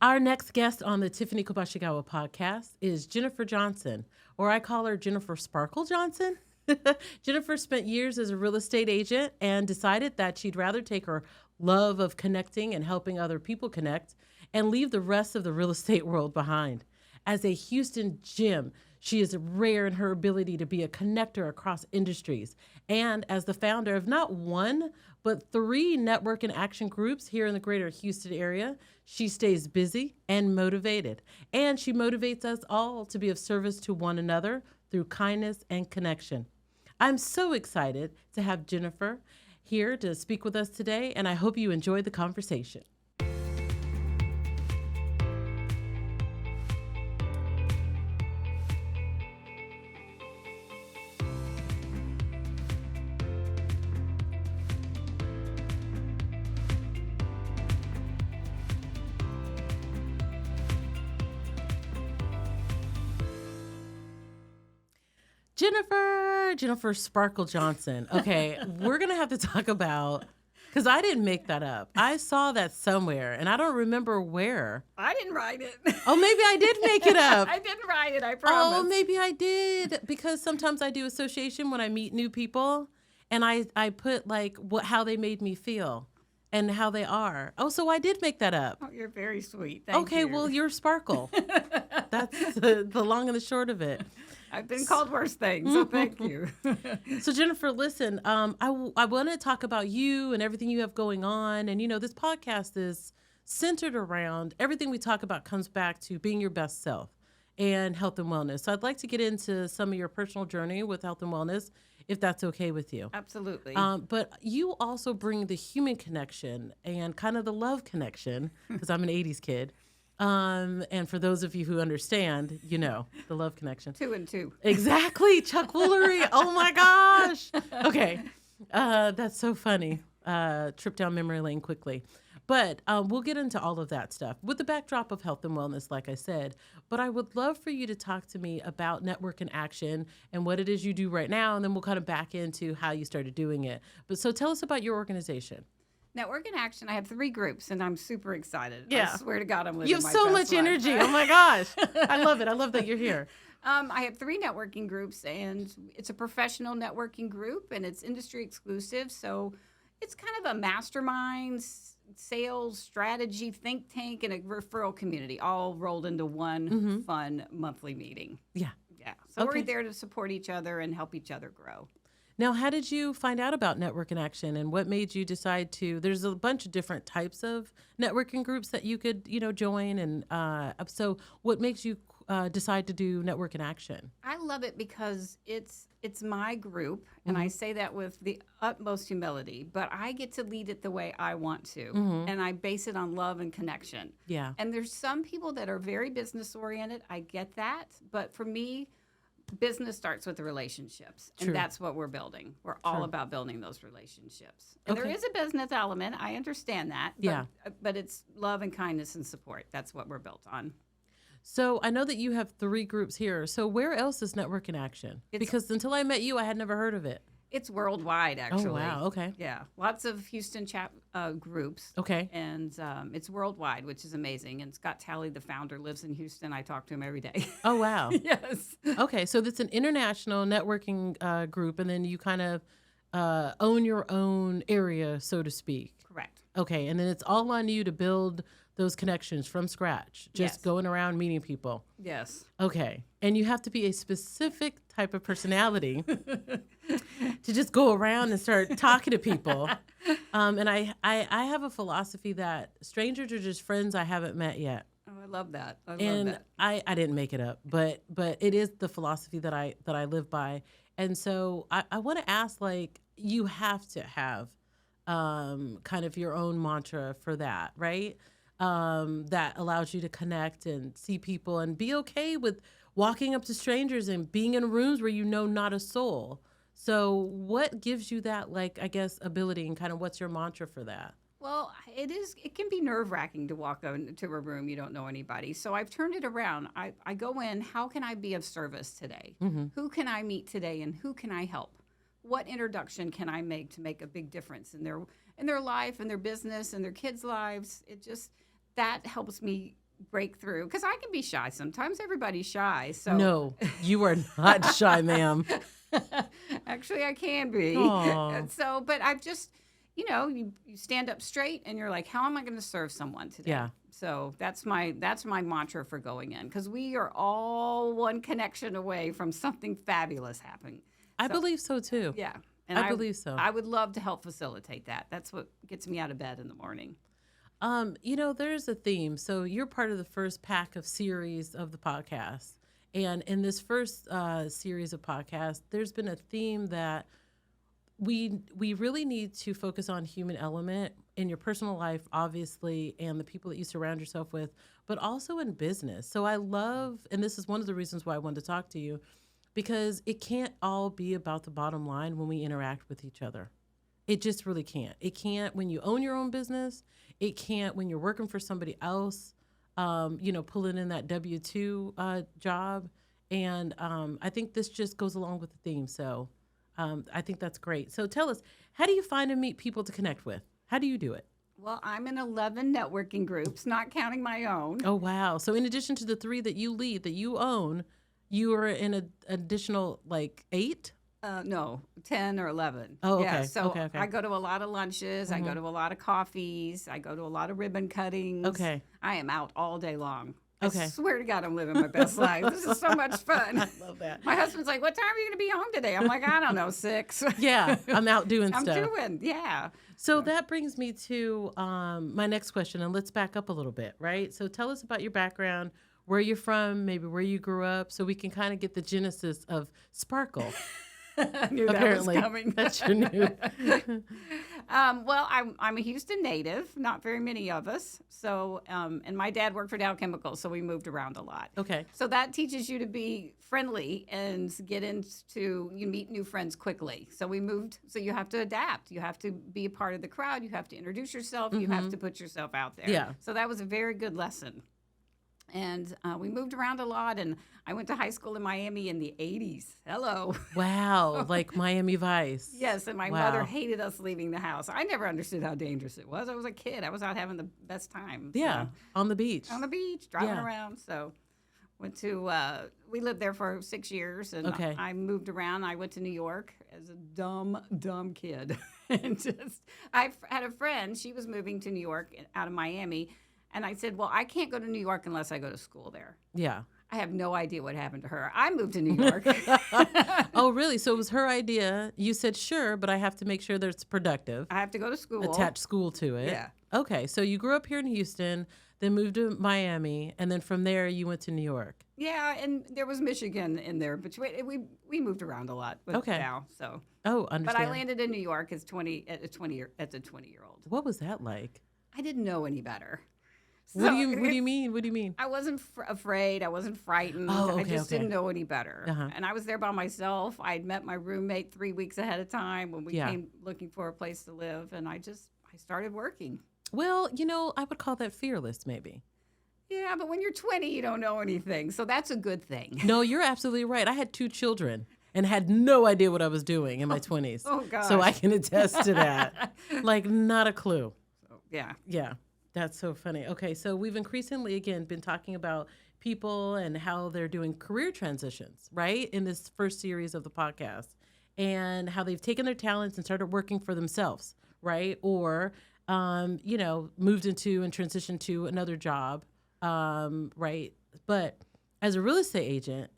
Our next guest on the Tiffany Kobashigawa podcast is Jennifer Johnson, or I call her Jennifer Sparkle Johnson. Jennifer spent years as a real estate agent and decided that she'd rather take her love of connecting and helping other people connect and leave the rest of the real estate world behind. As a Houston gem, she is rare in her ability to be a connector across industries. And as the founder of not one, but 3 network and action groups here in the greater Houston area, she stays busy and motivated. And she motivates us all to be of service to one another through kindness and connection. I'm so excited to have Jennifer here to speak with us today, and I hope you enjoy the conversation. Jennifer Sparkle Johnson. Okay, we're going to have to talk about, because I didn't make that up. I saw that somewhere, and I don't remember where. I didn't write it. Oh, maybe I did make it up. I didn't write it, I promise. Oh, maybe I did, because sometimes I do association when I meet new people, and I put like how they made me feel and how they are. Oh, so I did make that up. Oh, you're very sweet. Thank you. Okay, well, you're Sparkle. That's the long and the short of it. I've been called worse things, so thank you. So Jennifer, listen, I want to talk about you and everything you have going on. And, this podcast is centered around everything we talk about comes back to being your best self and health and wellness. So I'd like to get into some of your personal journey with health and wellness, if that's okay with you. Absolutely. But you also bring the human connection and kind of the love connection, because I'm an 80s kid. And for those of you who understand, the love connection. 2 and 2. Exactly. Chuck Woolery. Oh my gosh. Okay. That's so funny. Trip down memory lane quickly. But we'll get into all of that stuff with the backdrop of health and wellness, like I said. But I would love for you to talk to me about Network in Action and what it is you do right now. And then we'll kind of back into how you started doing it. But so tell us about your organization. Network in Action, I have 3 groups, and I'm super excited. Yeah. I swear to God, I'm living You have my so best much life. energy. Oh, my gosh. I love it. I love that you're here. I have 3 networking groups, and it's a professional networking group, and it's industry exclusive. So it's kind of a mastermind, sales, strategy, think tank, and a referral community all rolled into one fun monthly meeting. Yeah. Yeah. So we're there to support each other and help each other grow. Now, how did you find out about Network in Action, and what made you decide to? There's a bunch of different types of networking groups that you could, join, and so what makes you decide to do Network in Action? I love it because it's my group, and I say that with the utmost humility. But I get to lead it the way I want to, and I base it on love and connection. Yeah. And there's some people that are very business oriented. I get that, but for me, business starts with the relationships, and that's what we're building. We're all about building those relationships. And there is a business element. I understand that. But it's love and kindness and support. That's what we're built on. So I know that you have 3 groups here. So where else is Network in Action? Because until I met you, I had never heard of it. It's worldwide, actually. Oh, wow. Okay. Yeah. Lots of Houston groups. Okay. And it's worldwide, which is amazing. And Scott Talley, the founder, lives in Houston. I talk to him every day. Oh, wow. Yes. Okay. So that's an international networking group, and then you kind of own your own area, so to speak. Correct. Okay. And then it's all on you to build those connections from scratch, just going around meeting people. Yes. Okay. And you have to be a specific type of personality to just go around and start talking to people. And I have a philosophy that strangers are just friends I haven't met yet. Oh, I love that. I didn't make it up, but it is the philosophy that I live by. And so I want to ask, you have to have kind of your own mantra for that, right? That allows you to connect and see people and be okay with walking up to strangers and being in rooms where you know not a soul. So what gives you that, ability, and kind of what's your mantra for that? Well, it can be nerve-wracking to walk into a room you don't know anybody. So I've turned it around. I go in, how can I be of service today? Who can I meet today, and who can I help? What introduction can I make to make a big difference in their life and their business and their kids' lives? That helps me break through, because I can be shy sometimes. Everybody's shy. So No, you are not shy, ma'am. Actually, I can be. Aw. So, but I've just, you stand up straight and you're like, how am I going to serve someone today? Yeah. So that's my mantra for going in, because we are all one connection away from something fabulous happening. I believe so too. Yeah. And I believe so. I would love to help facilitate that. That's what gets me out of bed in the morning. There's a theme. So you're part of the first pack of series of the podcast. And in this first series of podcasts, there's been a theme that we really need to focus on human element in your personal life, obviously, and the people that you surround yourself with, but also in business. So I love, and this is one of the reasons why I wanted to talk to you, because it can't all be about the bottom line when we interact with each other. It just really can't. It can't when you own your own business. It can't when you're working for somebody else, pulling in that W-2 job. And I think this just goes along with the theme. So I think that's great. So tell us, how do you find and meet people to connect with? How do you do it? Well, I'm in 11 networking groups, not counting my own. Oh, wow. So in addition to the 3 that you lead, that you own, you are in an additional 8? No, 10 or 11. Oh, okay. Yeah, so Okay. I go to a lot of lunches. I go to a lot of coffees. I go to a lot of ribbon cuttings. Okay. I am out all day long. Okay. I swear to God, I'm living my best life. This is so much fun. I love that. My husband's like, what time are you going to be home today? I'm like, I don't know, 6. Yeah, I'm out doing I'm stuff. yeah. So that brings me to my next question, and let's back up a little bit, right? So tell us about your background, where you're from, maybe where you grew up, so we can kind of get the genesis of Sparkle. I knew Apparently, that was coming. That's your new. Well, I'm a Houston native, not very many of us. So, and my dad worked for Dow Chemicals, so we moved around a lot. Okay. So that teaches you to be friendly and you meet new friends quickly. So we moved, so you have to adapt. You have to be a part of the crowd. You have to introduce yourself. You have to put yourself out there. Yeah. So that was a very good lesson. And we moved around a lot, and I went to high school in Miami in the 80s. Hello. Wow, like Miami Vice. Yes, and my Wow. mother hated us leaving the house. I never understood how dangerous it was. I was a kid. I was out having the best time. Yeah, on the beach. On the beach, driving Yeah. around. So went to, we lived there for 6 years, and Okay. I moved around. I went to New York as a dumb kid. And I had a friend, she was moving to New York out of Miami, and I said, well, I can't go to New York unless I go to school there. Yeah. I have no idea what happened to her. I moved to New York. Oh, really? So it was her idea. You said, sure, but I have to make sure that it's productive. I have to go to school. Attach school to it. Yeah. Okay, so you grew up here in Houston, then moved to Miami, and then from there you went to New York. Yeah, and there was Michigan in there, but we moved around a lot. Okay. Now, so. Oh, understand. But I landed in New York as a 20-year-old. What was that like? I didn't know any better. What do you mean? What do you mean? I wasn't afraid. I wasn't frightened. Oh, I okay, just okay. didn't know any better. Uh-huh. And I was there by myself. I'd met my roommate 3 weeks ahead of time when we Yeah. came looking for a place to live, and I started working. Well, I would call that fearless, maybe. Yeah, but when you're 20, you don't know anything, so that's a good thing. No, you're absolutely right. I had 2 children and had no idea what I was doing in my 20s. Oh, gosh. So I can attest to that. Like, not a clue. So, yeah. Yeah, that's so funny. Okay, so we've increasingly, again, been talking about people and how they're doing career transitions, right, in this first series of the podcast, and how they've taken their talents and started working for themselves, right, or, moved into and transitioned to another job, right? But as a real estate agent,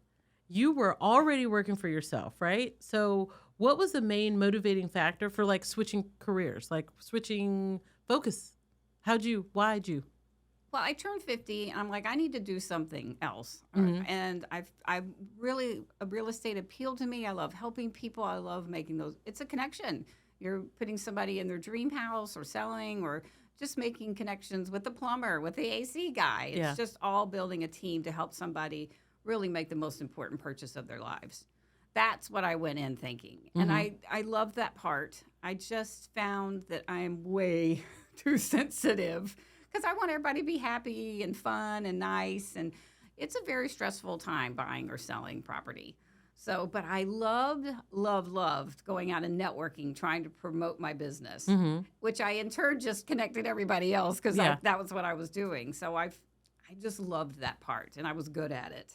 you were already working for yourself, right? So what was the main motivating factor for switching careers, switching focus? Why'd you? Well, I turned 50, and I'm like, I need to do something else. Mm-hmm. And real estate appealed to me. I love helping people. I love making those. It's a connection. You're putting somebody in their dream house or selling or just making connections with the plumber, with the AC guy. It's just all building a team to help somebody really make the most important purchase of their lives. That's what I went in thinking. Mm-hmm. And I love that part. I just found that I am way too sensitive because I want everybody to be happy and fun and nice. And it's a very stressful time buying or selling property. So, but I loved going out and networking, trying to promote my business, which I in turn just connected everybody else because that was what I was doing. So I just loved that part, and I was good at it.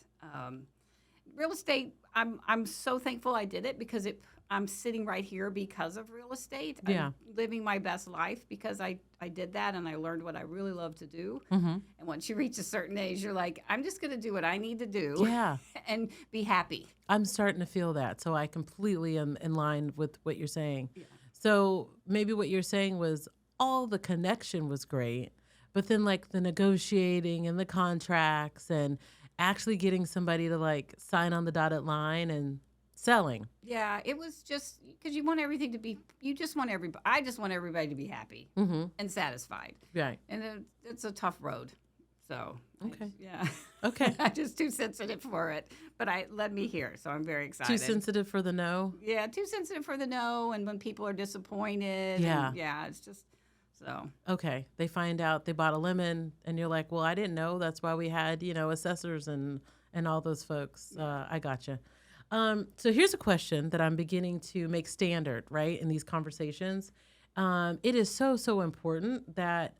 Real estate, I'm so thankful I did it because I'm sitting right here because of real estate. Yeah. I'm living my best life because I did that, and I learned what I really love to do. Mm-hmm. And once you reach a certain age, you're like, I'm just going to do what I need to do Yeah. and be happy. I'm starting to feel that. So I completely am in line with what you're saying. Yeah. So maybe what you're saying was all the connection was great, but then like the negotiating and the contracts and actually getting somebody to like sign on the dotted line and selling. Yeah, it was just because you want everything to be, I just want everybody to be happy Mm-hmm. and satisfied. Right. And it's a tough road. So, Okay. yeah. Okay. I'm just too sensitive for it. But led me here, so I'm very excited. Too sensitive for the no? Yeah, too sensitive for the no, and when people are disappointed. Yeah. And yeah, it's just so. Okay. They find out they bought a lemon and you're like, well, I didn't know. That's why we had, assessors and all those folks. I gotcha. So here's a question that I'm beginning to make standard, right, in these conversations. It is so, so important that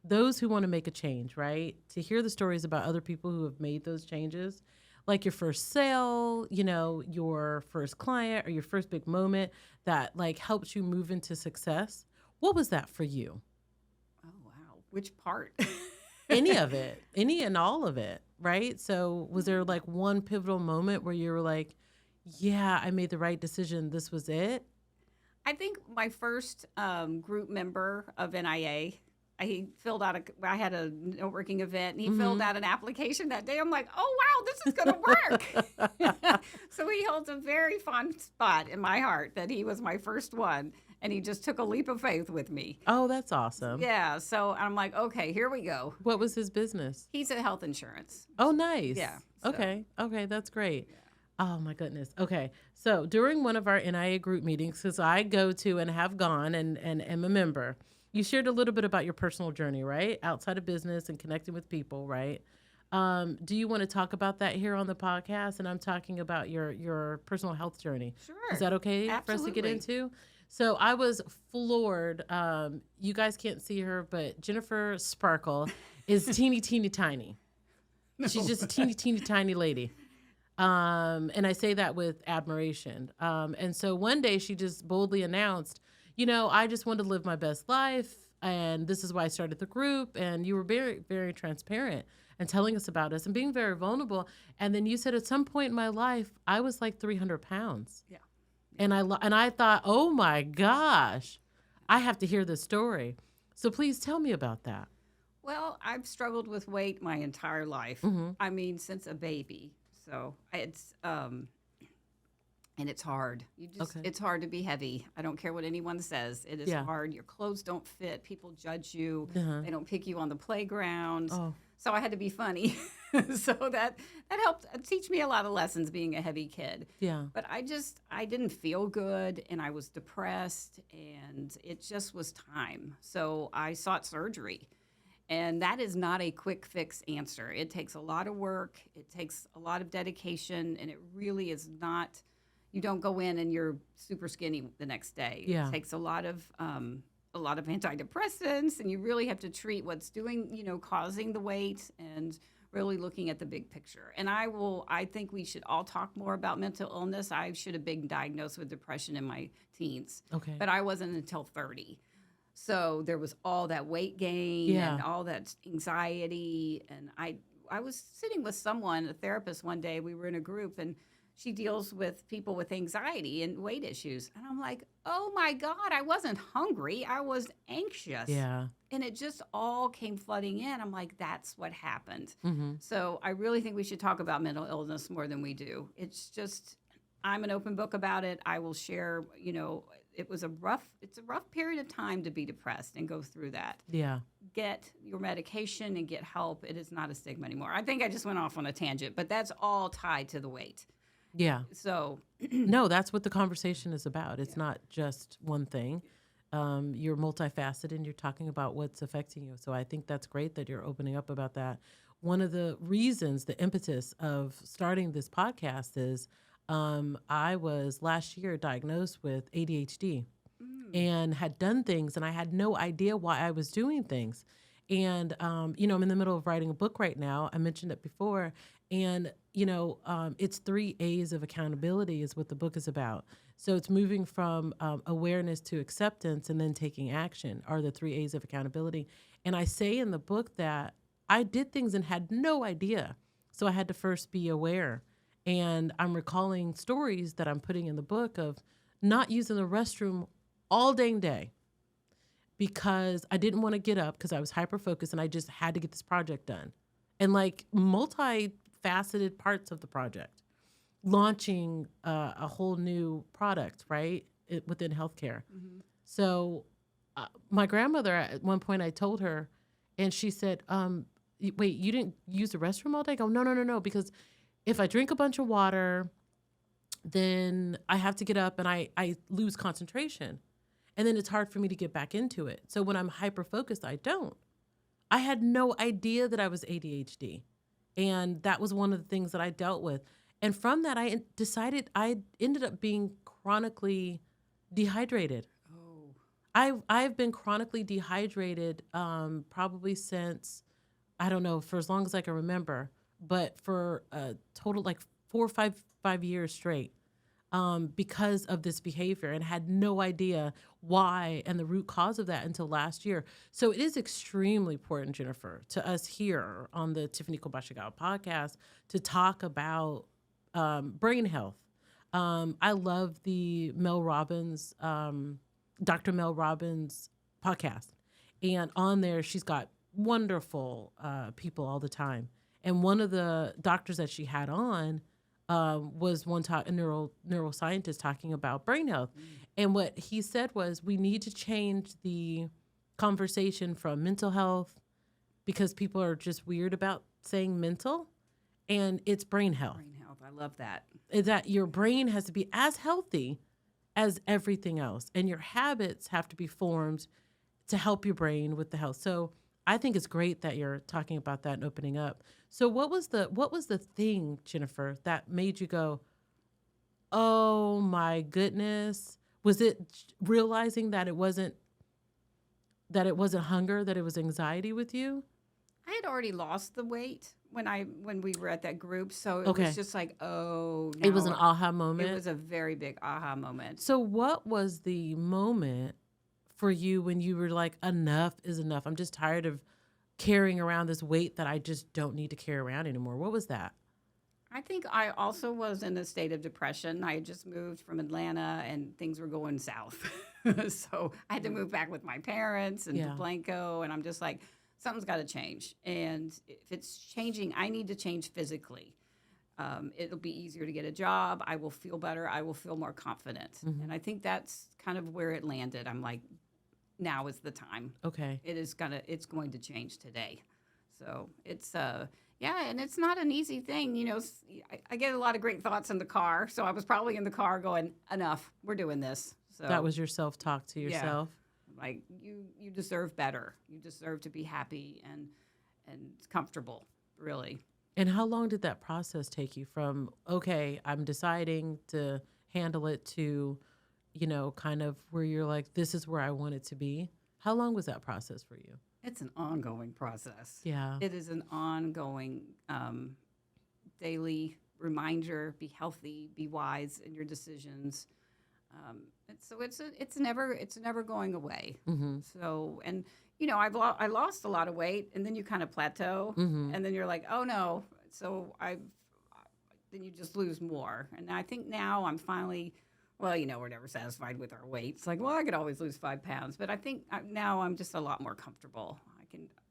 those who want to make a change, right, to hear the stories about other people who have made those changes, like your first sale, your first client or your first big moment that like helps you move into success. What was that for you? Oh, wow. Which part? Any of it, any and all of it, right? So was there like one pivotal moment where you were like, yeah, I made the right decision. This was it? I think my first group member of NIA, I had a networking event, and he filled out an application that day. I'm like, oh, wow, this is going to work. So he holds a very fond spot in my heart that he was my first one, and he just took a leap of faith with me. Oh, that's awesome. Yeah, so I'm like, okay, here we go. What was his business? He's a health insurance. Oh, nice. Yeah. So. Okay, that's great. Yeah. Oh, my goodness. Okay, so during one of our NIA group meetings, because I go to and have gone and am a member, you shared a little bit about your personal journey, right? Outside of business and connecting with people, right? Do you want to talk about that here on the podcast? And I'm talking about your personal health journey. Sure. Is that okay Absolutely. for us to get into? So I was floored. You guys can't see her, but Jennifer Sparkle is teeny, teeny, tiny. No. She's just a teeny, teeny, tiny lady. And I say that with admiration. And so one day she just boldly announced, I just wanted to live my best life. And this is why I started the group. And you were very, very transparent and telling us about us and being very vulnerable. And then you said at some point in my life, I was like 300 pounds. Yeah. And I thought, oh my gosh, I have to hear this story. So please tell me about that. Well, I've struggled with weight my entire life. Mm-hmm. I mean, since a baby. So it's and it's hard. It's hard to be heavy. I don't care what anyone says. It is hard. Your clothes don't fit. People judge you. Uh-huh. They don't pick you on the playground. Oh. So I had to be funny. So that helped teach me a lot of lessons being a heavy kid. Yeah. But I didn't feel good, and I was depressed, and it just was time. So I sought surgery. And that is not a quick fix answer. It takes a lot of work. It takes a lot of dedication, and it really is not. You don't go in and you're super skinny the next day. Yeah. It takes a lot of antidepressants, and you really have to treat what's causing the weight, and really looking at the big picture. And I think we should all talk more about mental illness. I should have been diagnosed with depression in my teens. Okay. But I wasn't until 30. So there was all that weight gain and all that anxiety. And I was sitting with someone, a therapist one day. We were in a group, and she deals with people with anxiety and weight issues. And I'm like, oh, my God, I wasn't hungry. I was anxious. Yeah. And it just all came flooding in. I'm like, that's what happened. Mm-hmm. So I really think we should talk about mental illness more than we do. It's just, I'm an open book about it. I will share, it's a rough period of time to be depressed and go through that. Yeah. Get your medication and get help. It is not a stigma anymore. I think I just went off on a tangent, but that's all tied to the weight. Yeah. So. No, that's what the conversation is about. It's not just one thing. You're multifaceted and you're talking about what's affecting you. So I think that's great that you're opening up about that. One of the reasons, the impetus of starting this podcast is I was last year diagnosed with ADHD and had done things, and I had no idea why I was doing things. And, I'm in the middle of writing a book right now. I mentioned it before. And, it's 3 A's of accountability is what the book is about. So it's moving from awareness to acceptance and then taking action are the 3 A's of accountability. And I say in the book that I did things and had no idea. So I had to first be aware. And I'm recalling stories that I'm putting in the book of not using the restroom all dang day because I didn't want to get up because I was hyper focused and I just had to get this project done. And like multifaceted parts of the project, launching a whole new product, right, within healthcare. Mm-hmm. So my grandmother, at one point I told her, and she said, wait, you didn't use the restroom all day? I go, no, because if I drink a bunch of water, then I have to get up and I lose concentration. And then it's hard for me to get back into it. So when I'm hyper focused, I don't. I had no idea that I was ADHD. And that was one of the things that I dealt with. And from that, I decided I ended up being chronically dehydrated. Oh. I've been chronically dehydrated probably since, I don't know, for as long as I can remember, but for a total like 4 or 5 years straight. Because of this behavior and had no idea why and the root cause of that until last year. So it is extremely important, Jennifer, to us here on the Tiffany Kobashigawa podcast to talk about brain health. I love the Dr. Mel Robbins podcast. And on there, she's got wonderful people all the time. And one of the doctors that she had on was a neuroscientist talking about brain health. And what he said was we need to change the conversation from mental health because people are just weird about saying mental, and it's brain health. Brain health, I love that. Is that your brain has to be as healthy as everything else, and your habits have to be formed to help your brain with the health. So I think it's great that you're talking about that and opening up. So what was the thing, Jennifer, that made you go, oh my goodness? Was it realizing that it wasn't hunger, that it was anxiety with you? I had already lost the weight when we were at that group, so it was just like, oh, no. It was an aha moment. It was a very big aha moment. So what was the moment for you when you were like, enough is enough? I'm just tired of carrying around this weight that I just don't need to carry around anymore. What was that? I think I also was in a state of depression. I had just moved from Atlanta and things were going south. So I had to move back with my parents and to Blanco. And I'm just like, something's got to change. And if it's changing, I need to change physically. It'll be easier to get a job. I will feel better. I will feel more confident. Mm-hmm. And I think that's kind of where it landed. I'm like, now is the time. Okay. It's going to change today. So it's, and it's not an easy thing. I get a lot of great thoughts in the car. So I was probably in the car going, enough, we're doing this. So that was your self-talk to yourself. Yeah. Like you deserve better. You deserve to be happy and comfortable, really. And how long did that process take you from, okay, I'm deciding to handle it to, kind of where you're like, this is where I want it to be? How long was that process for you? It's an ongoing process. Yeah. It is an ongoing daily reminder, be healthy, be wise in your decisions. It's never going away. Mm-hmm. So, and I lost a lot of weight, and then you kind of plateau, mm-hmm. and then you're like, oh no. So then you just lose more. And I think now I'm finally, we're never satisfied with our weight. It's like, I could always lose 5 pounds, but I think now I'm just a lot more comfortable.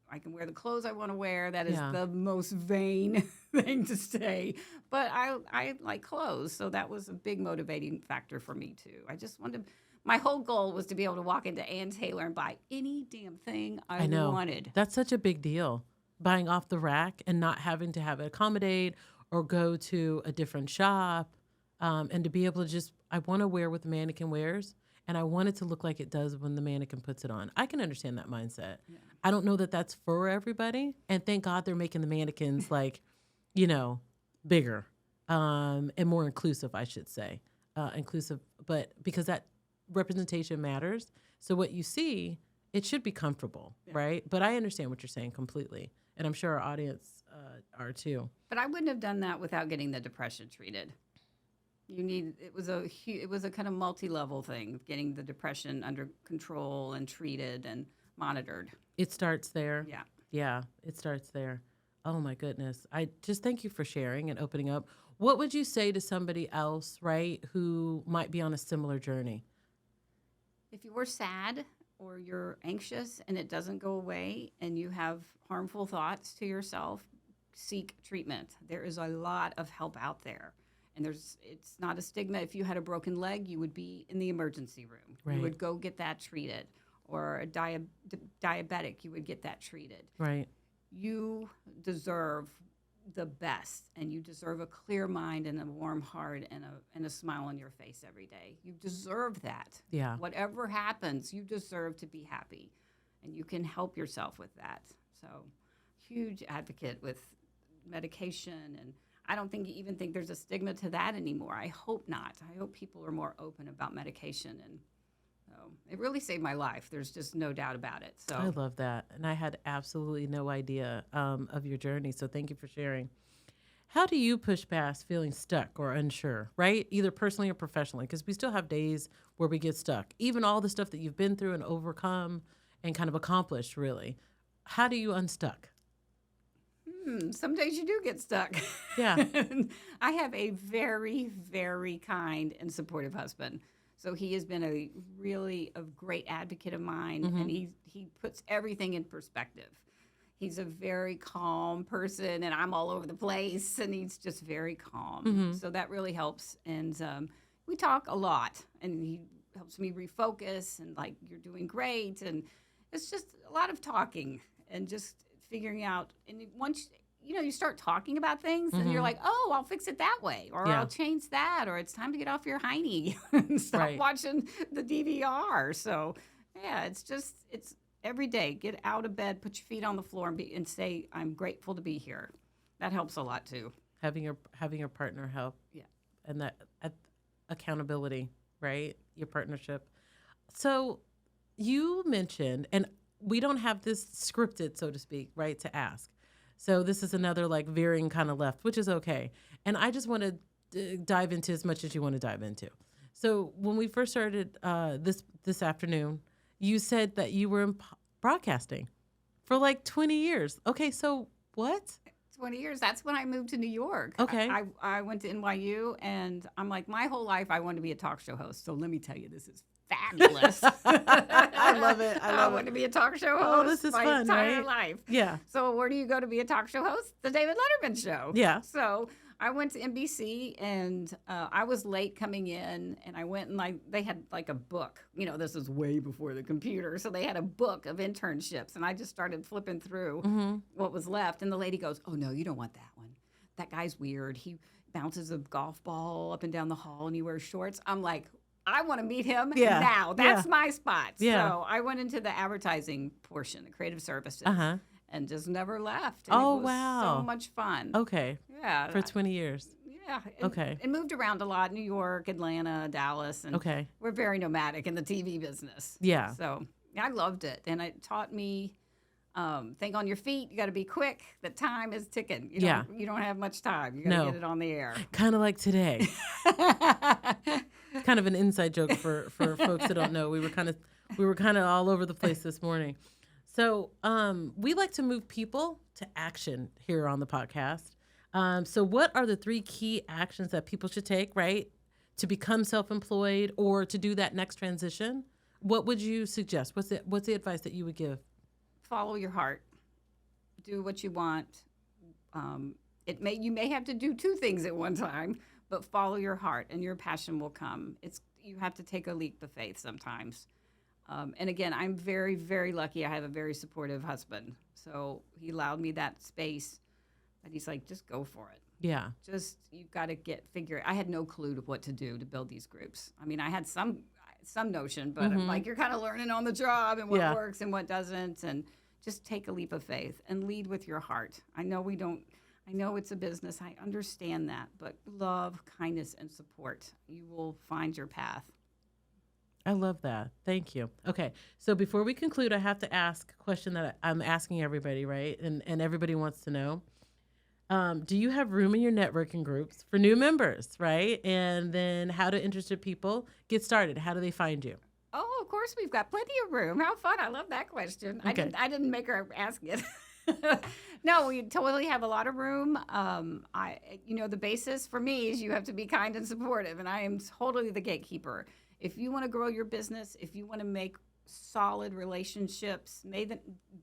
I can wear the clothes I want to wear. That is the most vain thing to say. But I like clothes, so that was a big motivating factor for me, too. I just wanted my whole goal was to be able to walk into Ann Taylor and buy any damn thing I wanted. That's such a big deal, buying off the rack and not having to have it accommodate or go to a different shop, and to be able to just, I want to wear what the mannequin wears. And I want it to look like it does when the mannequin puts it on. I can understand that mindset. Yeah. I don't know that that's for everybody. And thank God they're making the mannequins bigger and more inclusive, I should say. Inclusive, but because that representation matters. So what you see It should be comfortable, right? But I understand what you're saying completely. And I'm sure our audience are too. But I wouldn't have done that without getting the depression treated. It was a kind of multi-level thing, getting the depression under control and treated and monitored. It starts there. Yeah. Yeah, it starts there. Oh my goodness. I just thank you for sharing and opening up. What would you say to somebody else, right, who might be on a similar journey? If you were sad or you're anxious and it doesn't go away and you have harmful thoughts to yourself, seek treatment. There is a lot of help out there. And it's not a stigma. If you had a broken leg, you would be in the emergency room. Right. You would go get that treated. Or a diabetic, you would get that treated. Right. You deserve the best, and you deserve a clear mind and a warm heart and a smile on your face every day. You deserve that. Yeah. Whatever happens, you deserve to be happy, and you can help yourself with that. So, huge advocate with medication, and I don't even think there's a stigma to that anymore. I hope not. I hope people are more open about medication, and it really saved my life. There's just no doubt about it. So I love that. And I had absolutely no idea of your journey. So thank you for sharing. How do you push past feeling stuck or unsure, right? Either personally or professionally, because we still have days where we get stuck. Even all the stuff that you've been through and overcome and kind of accomplished, really. How do you unstuck? Some days you do get stuck. Yeah. I have a very, very kind and supportive husband. So he has been a great advocate of mine, and he puts everything in perspective. He's a very calm person, and I'm all over the place, and he's just very calm. So that really helps. And we talk a lot, and he helps me refocus, and like, you're doing great. And it's just a lot of talking and just figuring out. And once you start talking about things, and you're like, oh, I'll fix it that way, or I'll change that, or it's time to get off your hiney and stop watching the DVR. So, yeah, it's every day. Get out of bed, put your feet on the floor, and say, I'm grateful to be here. That helps a lot too. Having your partner help. Yeah. And that accountability, right? Your partnership. So you mentioned, and we don't have this scripted, so to speak, right, to ask. So this is another like veering kind of left, which is okay. And I just want to dive into as much as you want to dive into. So when we first started this afternoon, you said that you were in broadcasting for like 20 years. Okay, so what? 20 years. That's when I moved to New York. Okay. I went to NYU, and I'm like, my whole life I wanted to be a talk show host. So let me tell you, this is fabulous. I love it. I wanted to be a talk show host. Oh, this is my fun, entire right? life. Yeah. So where do you go to be a talk show host? The David Letterman Show. Yeah. So I went to NBC, and I was late coming in, and I went and they had like a book. This is way before the computer. So they had a book of internships, and I just started flipping through what was left. And the lady goes, oh, no, you don't want that one. That guy's weird. He bounces a golf ball up and down the hall, and he wears shorts. I'm like, I want to meet him now. That's my spot. Yeah. So I went into the advertising portion, the creative services, and just never left. And Oh, it was wow. so much fun. Okay. Yeah. For 20 years. Yeah. Okay. And moved around a lot, New York, Atlanta, Dallas. And Okay. we're very nomadic in the TV business. Yeah. So I loved it. And it taught me, think on your feet. You got to be quick. The time is ticking. You don't have much time. You got to get it on the air. Kind of like today. Kind of an inside joke for folks that don't know. We were kind of all over the place this morning. So we like to move people to action here on the podcast. So what are the 3 key actions that people should take, right, to become self-employed or to do that next transition? What would you suggest? What's the advice that you would give? Follow your heart. Do what you want. You may have to do 2 things at one time, but follow your heart, and your passion will come. You have to take a leap of faith sometimes. And again, I'm very, very lucky. I have a very supportive husband. So he allowed me that space. But he's like, just go for it. Yeah. You've got to figure it. I had no clue to what to do to build these groups. I mean, I had some notion, but I'm like, you're kind of learning on the job and what works and what doesn't. And just take a leap of faith and lead with your heart. I know it's a business. I understand that. But love, kindness, and support. You will find your path. I love that. Thank you. Okay. So before we conclude, I have to ask a question that I'm asking everybody, right? And everybody wants to know. Do you have room in your networking groups for new members, right? And then how do interested people get started? How do they find you? Oh, of course, we've got plenty of room. How fun. I love that question. Okay. I didn't make her ask it. No, we totally have a lot of room. The basis for me is you have to be kind and supportive, and I am totally the gatekeeper. If you want to grow your business, if you want to make solid relationships,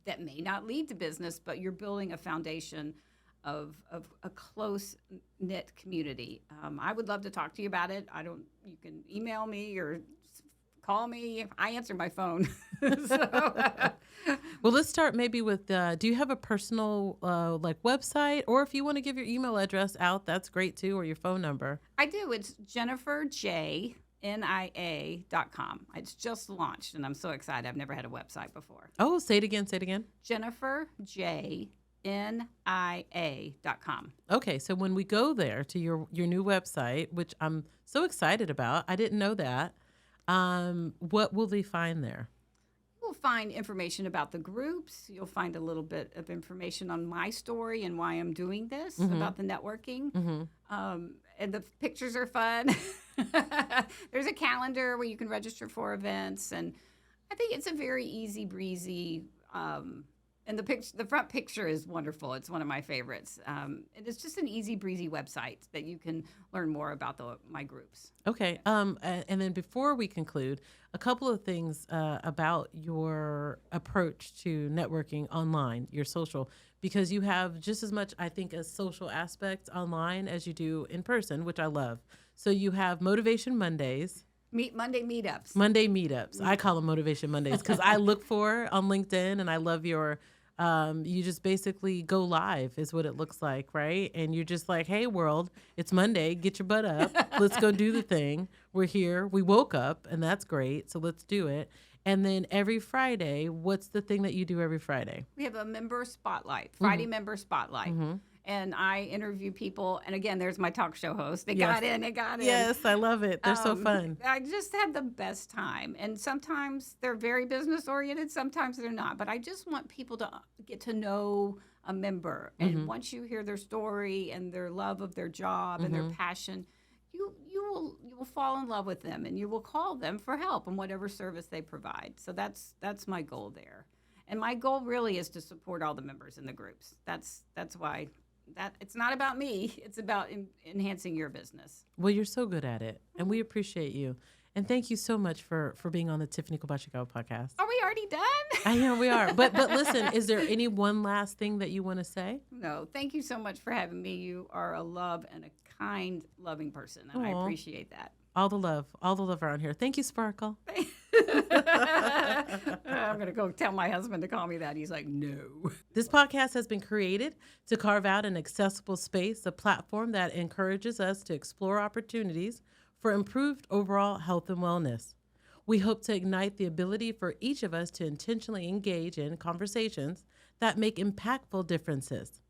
that may not lead to business, but you're building a foundation of a close-knit community. I would love to talk to you about it. You can email me or call me. I answer my phone. Well, let's start maybe with, do you have a personal website? Or if you want to give your email address out, that's great too, or your phone number. I do. It's JenniferJNIA.com. It's just launched, and I'm so excited. I've never had a website before. Oh, say it again. JenniferJNIA.com. Okay, so when we go there to your new website, which I'm so excited about, I didn't know that, what will they find there? You'll find information about the groups. You'll find a little bit of information on my story and why I'm doing this, about the networking. And the pictures are fun. There's a calendar where you can register for events. And I think it's a very easy breezy, and the front picture is wonderful. It's one of my favorites. And it's just an easy breezy website that you can learn more about my groups. Okay. And then before we conclude, a couple of things about your approach to networking online, your social, because you have just as much, I think, a social aspect online as you do in person, which I love. So you have Motivation Mondays. Monday meetups. Monday meetups. I call them Motivation Mondays because I look for on LinkedIn, and I love your, you just basically go live is what it looks like, right? And you're just like, hey, world, it's Monday. Get your butt up. Let's go do the thing. We're here. We woke up, and that's great. So let's do it. And then every Friday, what's the thing that you do every Friday? We have a member spotlight, Friday member spotlight. And I interview people. And again, there's my talk show host. They got in. Yes, I love it. They're so fun. I just have the best time. And sometimes they're very business oriented. Sometimes they're not. But I just want people to get to know a member. And once you hear their story and their love of their job and their passion, you will fall in love with them, and you will call them for help in whatever service they provide. So that's my goal there. And my goal really is to support all the members in the groups. That's why. That it's not about me. It's about enhancing your business. Well, you're so good at it, and we appreciate you. And thank you so much for being on the Tiffany Kobashikawa podcast. Are we already done? I know we are. But listen, is there any one last thing that you want to say? No. Thank you so much for having me. You are a love and a kind, loving person, and I appreciate that. All the love around here. Thank you, Sparkle. I'm going to go tell my husband to call me that. He's like, no. This podcast has been created to carve out an accessible space, a platform that encourages us to explore opportunities for improved overall health and wellness. We hope to ignite the ability for each of us to intentionally engage in conversations that make impactful differences.